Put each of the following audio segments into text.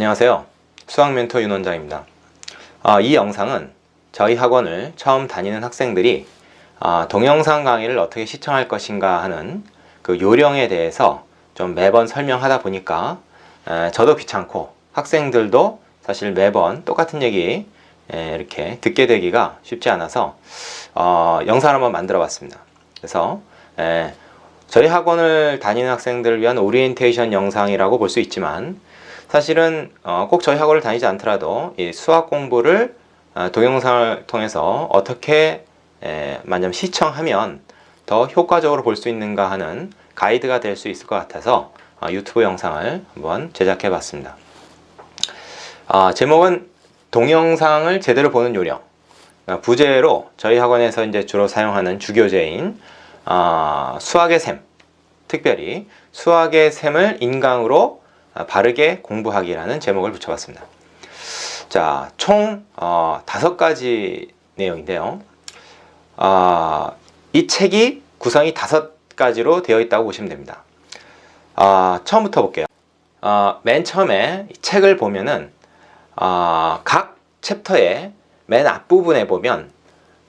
안녕하세요. 수학멘토 윤원장입니다. 이 영상은 저희 학원을 처음 다니는 학생들이 동영상 강의를 어떻게 시청할 것인가 하는 그 요령에 대해서 좀 매번 설명하다 보니까 저도 귀찮고 학생들도 사실 매번 똑같은 얘기 이렇게 듣게 되기가 쉽지 않아서 영상을 한번 만들어 봤습니다. 그래서 저희 학원을 다니는 학생들을 위한 오리엔테이션 영상이라고 볼 수 있지만 사실은 꼭 저희 학원을 다니지 않더라도 이 수학 공부를 동영상을 통해서 어떻게 만약 시청하면 더 효과적으로 볼 수 있는가 하는 가이드가 될 수 있을 것 같아서 유튜브 영상을 한번 제작해 봤습니다. 제목은 동영상을 제대로 보는 요령. 부제로 저희 학원에서 이제 주로 사용하는 주교재인 수학의 셈, 특별히 수학의 셈을 인강으로 바르게 공부하기라는 제목을 붙여봤습니다. 자, 총 5가지 내용인데요. 이 책이 구성이 5가지로 되어 있다고 보시면 됩니다. 처음부터 볼게요. 맨 처음에 이 책을 보면은 각 챕터의 맨 앞부분에 보면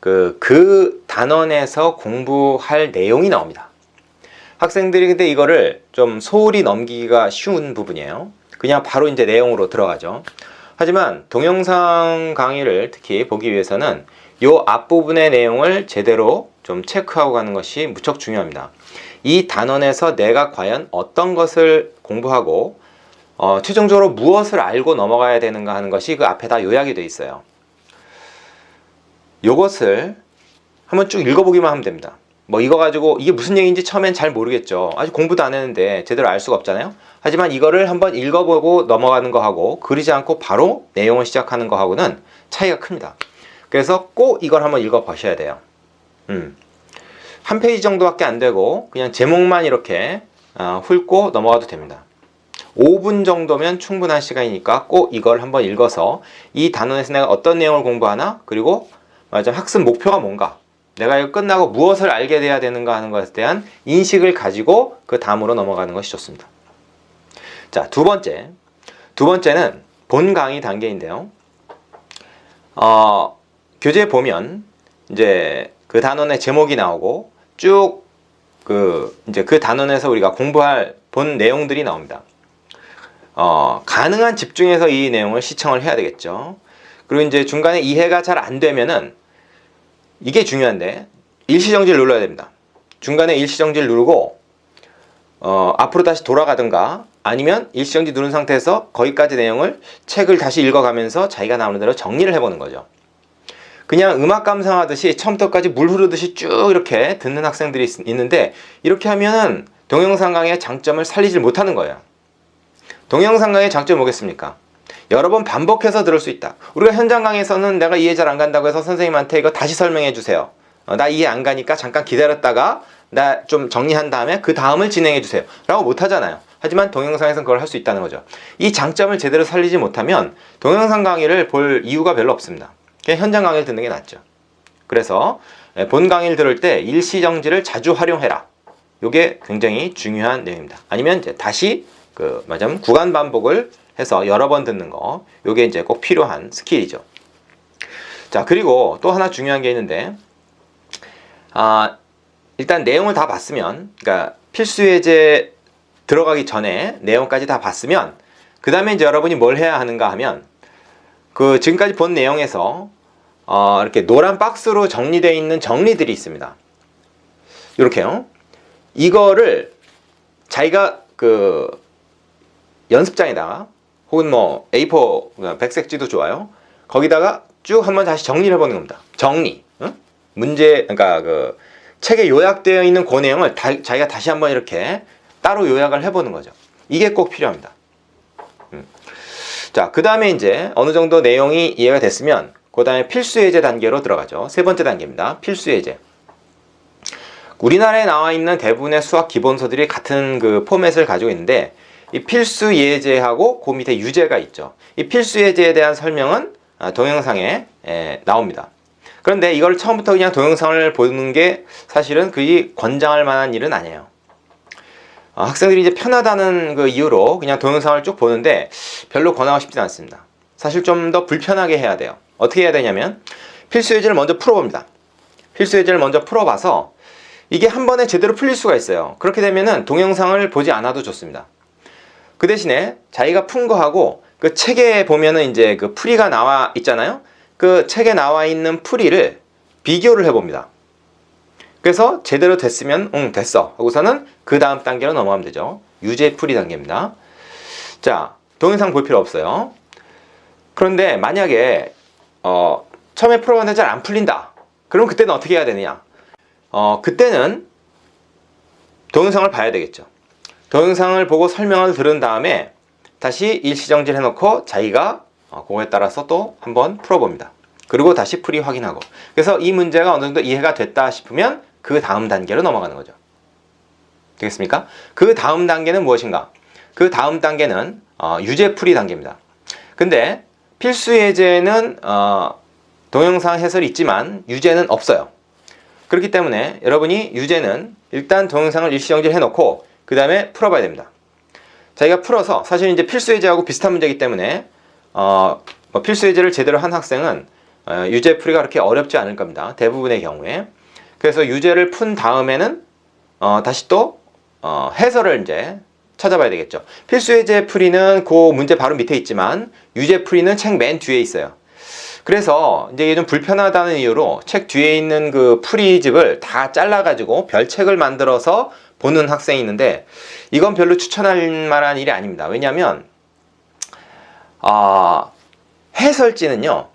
그 단원에서 공부할 내용이 나옵니다. 학생들이 근데 이거를 좀 소홀히 넘기기가 쉬운 부분이에요. 그냥 바로 이제 내용으로 들어가죠. 하지만 동영상 강의를 특히 보기 위해서는 이 앞부분의 내용을 제대로 좀 체크하고 가는 것이 무척 중요합니다. 이 단원에서 내가 과연 어떤 것을 공부하고 최종적으로 무엇을 알고 넘어가야 되는가 하는 것이 그 앞에 다 요약이 되어 있어요. 요것을 한번 쭉 읽어보기만 하면 됩니다. 뭐 이거 가지고 이게 무슨 얘기인지 처음엔 잘 모르겠죠. 아직 공부도 안 했는데 제대로 알 수가 없잖아요. 하지만 이거를 한번 읽어보고 넘어가는 거하고 그리지 않고 바로 내용을 시작하는 거하고는 차이가 큽니다. 그래서 꼭 이걸 한번 읽어보셔야 돼요. 한 페이지 정도밖에 안 되고 그냥 제목만 이렇게 훑고 넘어가도 됩니다. 5분 정도면 충분한 시간이니까 꼭 이걸 한번 읽어서 이 단원에서 내가 어떤 내용을 공부하나, 그리고 학습 목표가 뭔가, 내가 이거 끝나고 무엇을 알게 돼야 되는가 하는 것에 대한 인식을 가지고 그 다음으로 넘어가는 것이 좋습니다. 자, 두 번째는 본 강의 단계인데요. 교재에 보면 이제 그 단원의 제목이 나오고 쭉 이제 그 단원에서 우리가 공부할 본 내용들이 나옵니다. 가능한 집중해서 이 내용을 시청을 해야 되겠죠. 그리고 이제 중간에 이해가 잘 안 되면은, 이게 중요한데, 일시정지를 눌러야 됩니다. 중간에 일시정지를 누르고 앞으로 다시 돌아가든가, 아니면 일시정지 누른 상태에서 거기까지 내용을 책을 다시 읽어가면서 자기가 나오는 대로 정리를 해보는 거죠. 그냥 음악 감상하듯이 처음부터까지 물 흐르듯이 쭉 이렇게 듣는 학생들이 있는데, 이렇게 하면은 동영상 강의의 장점을 살리지 못하는 거예요. 동영상 강의의 장점이 뭐겠습니까? 여러 번 반복해서 들을 수 있다. 우리가 현장 강의에서는 내가 이해 잘 안 간다고 해서 선생님한테 이거 다시 설명해 주세요. 나 이해 안 가니까 잠깐 기다렸다가 나 좀 정리한 다음에 그 다음을 진행해 주세요 라고 못 하잖아요. 하지만 동영상에서는 그걸 할 수 있다는 거죠. 이 장점을 제대로 살리지 못하면 동영상 강의를 볼 이유가 별로 없습니다. 그냥 현장 강의를 듣는 게 낫죠. 그래서 본 강의를 들을 때 일시정지를 자주 활용해라. 이게 굉장히 중요한 내용입니다. 아니면 이제 다시 구간 반복을 해서 여러 번 듣는 거, 요게 이제 꼭 필요한 스킬이죠. 자, 그리고 또 하나 중요한 게 있는데, 일단 내용을 다 봤으면, 그러니까 필수예제 들어가기 전에 내용까지 다 봤으면, 그 다음에 이제 여러분이 뭘 해야 하는가 하면, 지금까지 본 내용에서 이렇게 노란 박스로 정리되어 있는 정리들이 있습니다. 이렇게요. 이거를 자기가 연습장에다가, 혹은 뭐 A4 백색지도 좋아요. 거기다가 쭉 한번 다시 정리를 해보는 겁니다. 정리. 문제, 그러니까 책에 요약되어 있는 그 내용을 자기가 다시 한번 이렇게 따로 요약을 해보는 거죠. 이게 꼭 필요합니다. 자, 그 다음에 이제 어느 정도 내용이 이해가 됐으면 그 다음에 필수예제 단계로 들어가죠. 세 번째 단계입니다. 필수예제. 우리나라에 나와 있는 대부분의 수학 기본서들이 같은 포맷을 가지고 있는데, 이 필수 예제하고 그 밑에 유제가 있죠. 이 필수 예제에 대한 설명은 동영상에 나옵니다. 그런데 이걸 처음부터 그냥 동영상을 보는 게 사실은 그리 권장할 만한 일은 아니에요. 학생들이 이제 편하다는 그 이유로 그냥 동영상을 쭉 보는데 별로 권하고 싶지는 않습니다. 사실 좀 더 불편하게 해야 돼요. 어떻게 해야 되냐면 필수 예제를 먼저 풀어봅니다. 필수 예제를 먼저 풀어봐서 이게 한 번에 제대로 풀릴 수가 있어요. 그렇게 되면은 동영상을 보지 않아도 좋습니다. 그 대신에 자기가 푼 거하고 그 책에 보면은 이제 그 풀이가 나와 있잖아요. 그 책에 나와 있는 풀이를 비교를 해봅니다. 그래서 제대로 됐으면 됐어 하고서는 그 다음 단계로 넘어가면 되죠. 유제 풀이 단계입니다. 자, 동영상 볼 필요 없어요. 그런데 만약에 처음에 풀어봤는데 잘 안 풀린다. 그럼 그때는 어떻게 해야 되느냐? 그때는 동영상을 봐야 되겠죠. 동영상을 보고 설명을 들은 다음에 다시 일시정지를 해놓고 자기가 그거에 따라서 또 한번 풀어봅니다. 그리고 다시 풀이 확인하고. 그래서 이 문제가 어느 정도 이해가 됐다 싶으면 그 다음 단계로 넘어가는 거죠. 되겠습니까? 그 다음 단계는 무엇인가? 그 다음 단계는 유제 풀이 단계입니다. 근데 필수 예제는 동영상 해설이 있지만 유제는 없어요. 그렇기 때문에 여러분이 유제는 일단 동영상을 일시정지를 해놓고 그 다음에 풀어봐야 됩니다. 자기가 풀어서 사실 이제 필수 예제하고 비슷한 문제이기 때문에 필수 예제를 제대로 한 학생은 유제 풀이가 그렇게 어렵지 않을 겁니다. 대부분의 경우에. 그래서 유제를 푼 다음에는 다시 또 해설을 이제 찾아봐야 되겠죠. 필수 예제 풀이는 그 문제 바로 밑에 있지만 유제 풀이는 책 맨 뒤에 있어요. 그래서 이제 이게 좀 불편하다는 이유로 책 뒤에 있는 그 풀이집을 다 잘라가지고 별책을 만들어서 보는 학생이 있는데 이건 별로 추천할 만한 일이 아닙니다. 왜냐하면 해설지는요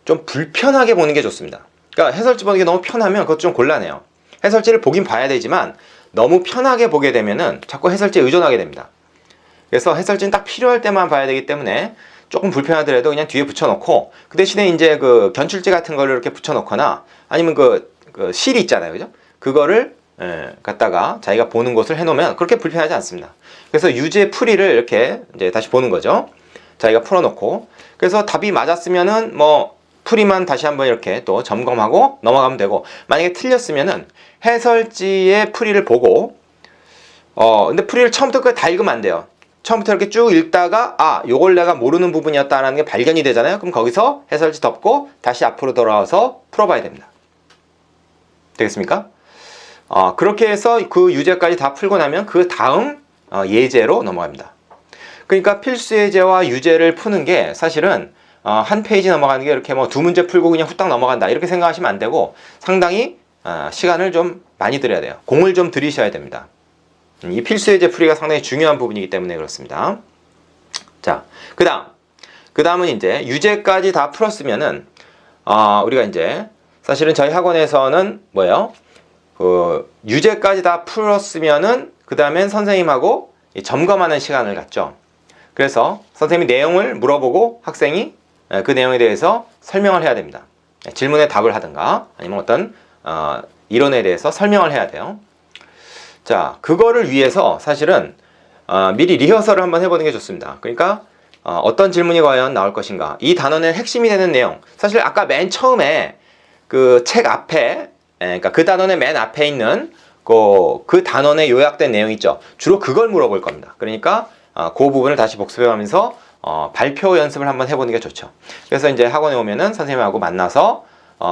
좀 불편하게 보는 게 좋습니다. 그러니까 해설지 보는 게 너무 편하면 그것 좀 곤란해요. 해설지를 보긴 봐야 되지만 너무 편하게 보게 되면은 자꾸 해설지에 의존하게 됩니다. 그래서 해설지는 딱 필요할 때만 봐야 되기 때문에 조금 불편하더라도 그냥 뒤에 붙여놓고 그 대신에 이제 그 견출지 같은 거를 이렇게 붙여놓거나 아니면 그 실이 있잖아요, 그죠? 그거를 갖다가 자기가 보는 곳을 해놓으면 그렇게 불편하지 않습니다. 그래서 유제 풀이를 이렇게 이제 다시 보는 거죠. 자기가 풀어놓고 그래서 답이 맞았으면은 뭐 풀이만 다시 한번 이렇게 또 점검하고 넘어가면 되고 만약에 틀렸으면은 해설지의 풀이를 보고 근데 풀이를 처음부터 끝까지 다 읽으면 안 돼요. 처음부터 이렇게 쭉 읽다가 요걸 내가 모르는 부분이었다라는 게 발견이 되잖아요. 그럼 거기서 해설지 덮고 다시 앞으로 돌아와서 풀어봐야 됩니다. 되겠습니까? 그렇게 해서 그 유제까지 다 풀고 나면 그 다음 예제로 넘어갑니다. 그러니까 필수 예제와 유제를 푸는 게 사실은 한 페이지 넘어가는 게 이렇게 뭐 두 문제 풀고 그냥 후딱 넘어간다 이렇게 생각하시면 안 되고 상당히 시간을 좀 많이 들여야 돼요. 공을 좀 들이셔야 됩니다. 이 필수 예제 풀이가 상당히 중요한 부분이기 때문에 그렇습니다. 자, 그 다음은 이제 유제까지 다 풀었으면은 우리가 이제 사실은 저희 학원에서는 뭐예요? 유제까지 다 풀었으면은 그 다음엔 선생님하고 점검하는 시간을 갖죠. 그래서 선생님이 내용을 물어보고 학생이 그 내용에 대해서 설명을 해야 됩니다. 질문에 답을 하든가 아니면 어떤 이론에 대해서 설명을 해야 돼요. 자, 그거를 위해서 사실은 미리 리허설을 한번 해보는 게 좋습니다. 그러니까 어떤 질문이 과연 나올 것인가, 이 단원의 핵심이 되는 내용, 사실 아까 맨 처음에 그 책 앞에 그러니까 그 단원의 맨 앞에 있는 그 단원의 요약된 내용 있죠. 주로 그걸 물어볼 겁니다. 그러니까 그 부분을 다시 복습해가면서 발표 연습을 한번 해보는 게 좋죠. 그래서 이제 학원에 오면은 선생님하고 만나서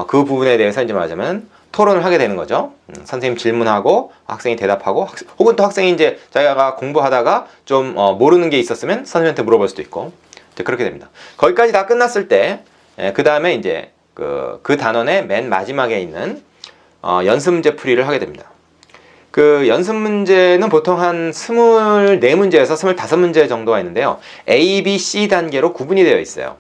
그 부분에 대해서 이제 말하자면 토론을 하게 되는 거죠. 선생님 질문하고 학생이 대답하고 혹은 또 학생이 이제 자기가 공부하다가 좀 모르는 게 있었으면 선생님한테 물어볼 수도 있고 그렇게 됩니다. 거기까지 다 끝났을 때 그 다음에 이제 그 단원의 맨 마지막에 있는 연습 문제 풀이를 하게 됩니다. 그 연습 문제는 보통 한 24문제에서 25문제 정도가 있는데요. A, B, C 단계로 구분이 되어 있어요.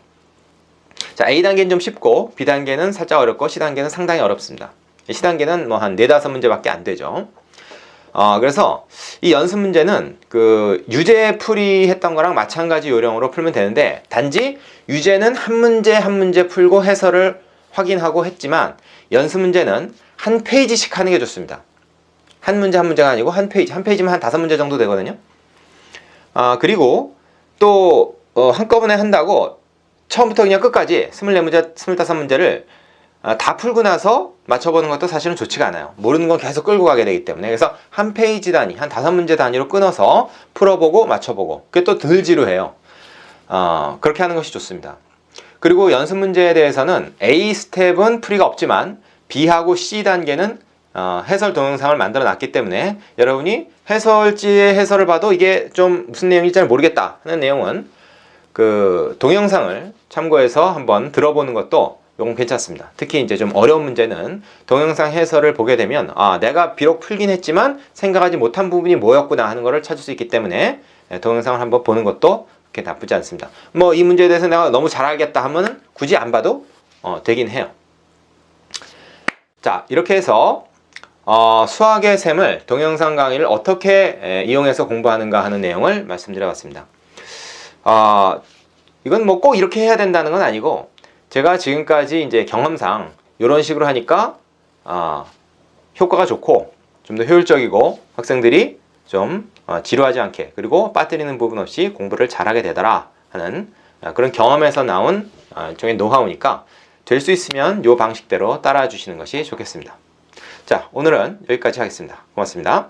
자, A 단계는 좀 쉽고 B 단계는 살짝 어렵고 C 단계는 상당히 어렵습니다. C 단계는 뭐 한 4-5문제밖에 안 되죠. 그래서 이 연습 문제는 그 유제 풀이했던 거랑 마찬가지 요령으로 풀면 되는데 단지 유제는 한 문제 한 문제 풀고 해설을 확인하고 했지만 연습 문제는 한 페이지씩 하는 게 좋습니다. 한 문제 한 문제가 아니고 한 페이지면 한 5문제 정도 되거든요. 그리고 또 한꺼번에 한다고 처음부터 그냥 끝까지 24문제, 25문제를 다 풀고 나서 맞춰보는 것도 사실은 좋지가 않아요. 모르는 건 계속 끌고 가게 되기 때문에. 그래서 한 페이지 단위, 한 5문제 단위로 끊어서 풀어보고 맞춰보고, 그게 또 덜 지루해요. 그렇게 하는 것이 좋습니다. 그리고 연습 문제에 대해서는 A 스텝은 풀이가 없지만 B하고 C 단계는 해설 동영상을 만들어 놨기 때문에 여러분이 해설지의 해설을 봐도 이게 좀 무슨 내용인지 잘 모르겠다 하는 내용은 그 동영상을 참고해서 한번 들어보는 것도 요건 괜찮습니다. 특히 이제 좀 어려운 문제는 동영상 해설을 보게 되면 내가 비록 풀긴 했지만 생각하지 못한 부분이 뭐였구나 하는 것을 찾을 수 있기 때문에 동영상을 한번 보는 것도 그렇게 나쁘지 않습니다. 뭐 이 문제에 대해서 내가 너무 잘 알겠다 하면은 굳이 안 봐도 되긴 해요. 자, 이렇게 해서 수학의 셈을 동영상 강의를 어떻게 이용해서 공부하는가 하는 내용을 말씀드려봤습니다. 이건 뭐 꼭 이렇게 해야 된다는 건 아니고 제가 지금까지 이제 경험상 이런 식으로 하니까 효과가 좋고 좀 더 효율적이고 학생들이 좀 지루하지 않게 그리고 빠뜨리는 부분 없이 공부를 잘하게 되더라 하는 그런 경험에서 나온 일종의 노하우니까 될 수 있으면 이 방식대로 따라와 주시는 것이 좋겠습니다. 자, 오늘은 여기까지 하겠습니다. 고맙습니다.